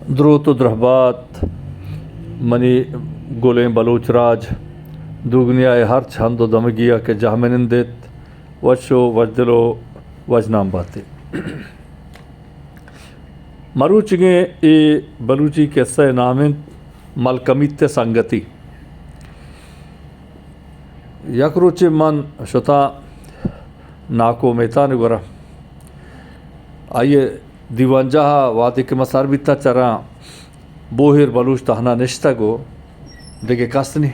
دروت و درہبات منی گولیں بلوچ راج دوگنیائے ہر چھند و دمگیا کے جہمنندت وشو وجدلو وجنام باتیں مروچگیں اے بلوچی قصہ نامند ملکمیت سنگتی یک روچے من شتا ناکو میتان گورا آئیے دیوان جہا وادی کے مسار بیتا چرا بوہر بلوچ تہنا نشتا گو دیکھے کسنی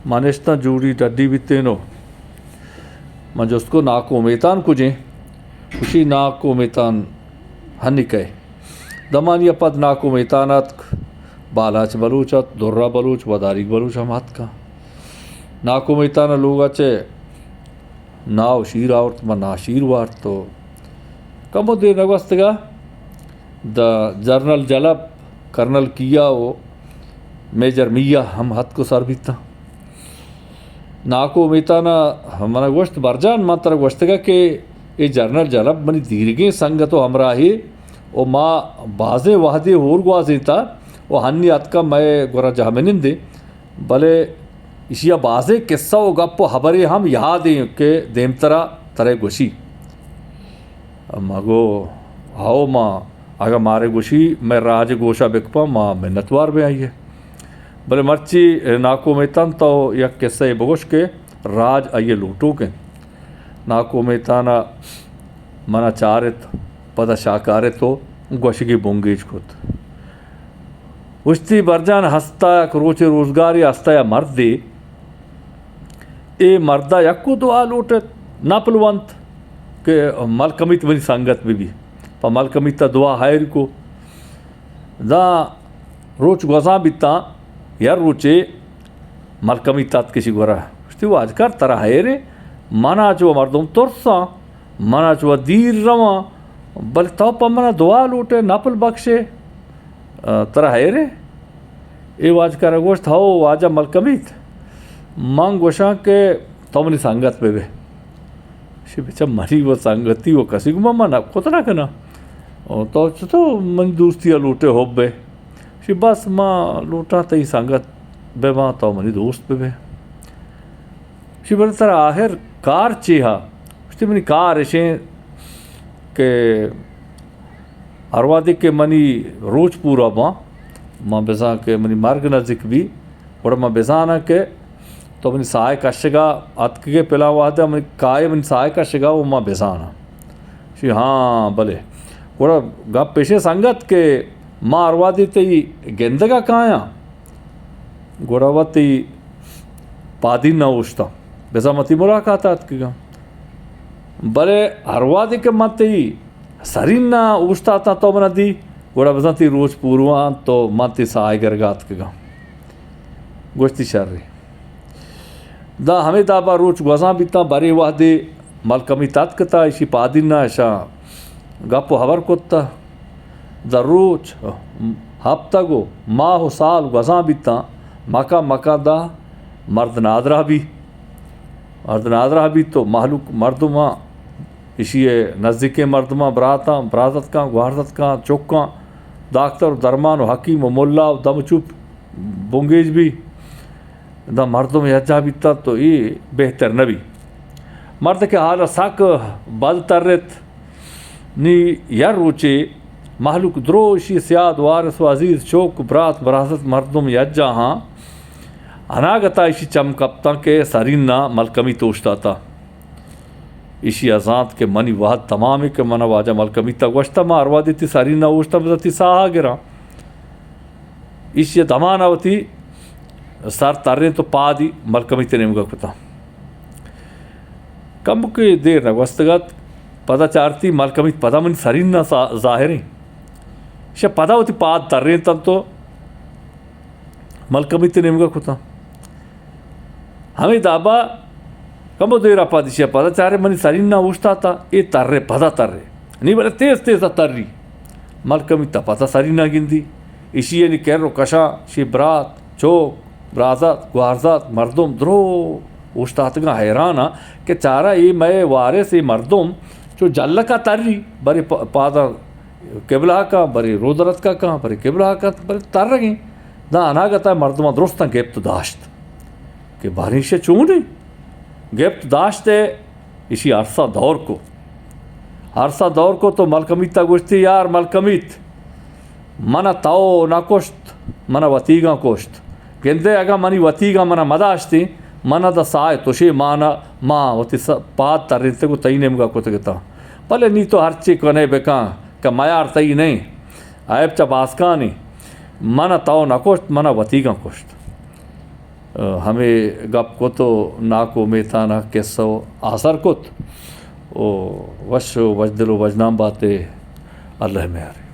ما نشتا جوڑی ڈڈی بیتینو من جو اس کو ناکو میتان کجیں خوشی ناکو میتان ہنی کہے دمانی پد ناکو میتانات بالاچ بلوچت درہ بلوچ وداریک بلوچ ہم ہاتھ کا ناکو میتانا لوگا چے ناو شیر آورت ما نا شیر وارت تو کمو دیر نگوستگا دا جرنل جلب کرنل کیا و میجر میاں ہم ہاتھ کو سر بیتا ناکو میتانا ہمارا گوشت برجان ما ترہ گوشتگا کہ یہ جرنل جلب منی دیرگیں سنگتو ہمراہی او ما بازے وحدے ہور گوازیں تا وہ ہنی اتکا میں گورا جہمنن دے بلے اسی بازے قصہ و گپ و حبرے ہم یادیں کہ دیم ترہ گوشی ما گو ہاؤ ما اگر مارے گوشی میں راج گوشا بکپا ما منتوار بے آئیے بلے مرچی ناکو میتان تو یک قصہ بگوش کے راج آئیے لوٹو کے ناکو میتانا منا چارت پدا شاکارے تو گوشگی بونگیج کھت وشتی برجان ہستا کروچے روزگاری ہستا یا مرد دے اے مردہ یکو دعا لوٹت ناپلوانت کہ ملکمیت منی سنگت بھی پا ملکمیت دعا ہائر کو دا روچ گوزاں بیتا یار روچے ملکمیتات کسی گورا وشتی وہ آج کر ترہ ہائرے منا چو مردم ترساں منا چو دیر رواں بل تو پا منا دعا لوٹے ناپل بخشے ترہ ہائرے اے واج کر گوشت ہاؤ واجہ ملکمیت مانگ گوشاں کہ تو منی سنگت پہ بے شی بچہ منی وہ سنگتی وہ کسی کو مانا کتنا کنا تو من دوستی لوٹے ہو بے شی بس ماں لوٹا تی سنگت بے ماں تو منی دوست پہ بے شی بڑا ترہ آخر کار چیہا شتی منی کار اشیں کہ اروادی کے منی روچ پورا ماں بیزاں کہ منی مرگ نزدیک بھی بڑا ماں بیزانا کہ تو منی سائے کشگا اتکے پلا وادا منی کائے منی سائے کشگا وہ ماں بیزانا شی ہاں بلے بڑا گپ پیشے سنگت کہ ماں اروادی تی گندگا کایا گوڑا واتی پادین نہ اوشتا بیزا متی مراکاتا اتکے گا بلے اروادی کے ماتی سرین نہ اوشتا تا تو منا دی گوڑا بیزا تی روچ پوروان تو ماتی سائے گرگات کے گا گوشتی شر رہی دا ہمیں دابا روچ گوزاں بیتا بری وحدے ملکمیتات کتا اسی پادین نہ اشا گپ و حبر کتا دا روچ ہفتہ گو ماہ و سال گوزاں بیتا مکا دا مرد نادرہ بھی تو محلوق مردماں اسی نزدیک مردماں براتت کا گوارتت کا چوکاں داکتر درمان و حکیم و ملا و دم چوپ بونگیج بھی دا مردم یجا بیتا تو یہ بہتر نبی مرد کے حال ساک بد ترت نی یر روچے محلوق دروشی سیاد وارث و عزیز چوک برات براست مردم یجا ہاں اناگتا اسی چمکپتا کہ سرینہ ملکمی توشتا تا اسی ازانت کے منی وحد تمامی کے منا واجہ ملکمی تا گوشتا ما اروادی تی سرینہ اوشتا بزتی ساہا گرا اسی دمانا وتی سر ترین تو پا دی ملکمی تی نمگا کتا کم کے دیر نگوستگت پدا چارتی ملکمی پدا من سرینہ ظاہریں شا پدا وتی پا ترین تن تو ملکمی تی نمگا کتا ہمیں دابا کمو دیر اپا دیشیا پدا چارے منی سرین نہ اوشتا تا اے ترے پدا ترے نہیں بلے تیز تری ملکمی تا پدا سرین نہ گندی اسی یعنی کہہ رو کشا شی برات چوک برازات گوارزات مردم درو اوشتاتگاں حیرانا کہ چارہ ای میں وارث ای مردم چو جلکا تری بری پادا قبلہ کا بری رودرت کا کہاں بری قبلہ کا بری تر رگیں دا اناگتا مردمہ درستاں گیپت داشت کہ بارشے چون نہیں گیپت داشت ہے اسی عرصہ دور کو تو ملکمیت تا گوشتی یار ملکمیت منہ تاؤ نہ کشت منہ وطیگاں کشت گندے اگا منی وطیگاں منہ مداشتی منہ دا سائے توشی مانا ماں وطی پاد ترینتے کو تینیم گا کتگتا بلے نی تو ہرچی کنے بکاں کہ میار تئی نہیں عیب چا باسکانی منہ تاؤ نہ کشت منہ وطیگاں کشت ہمیں گپ کو تو ناکو میتانا کسو آثر کت وش وجدل و وجنام باتیں اللہ میں آ رہی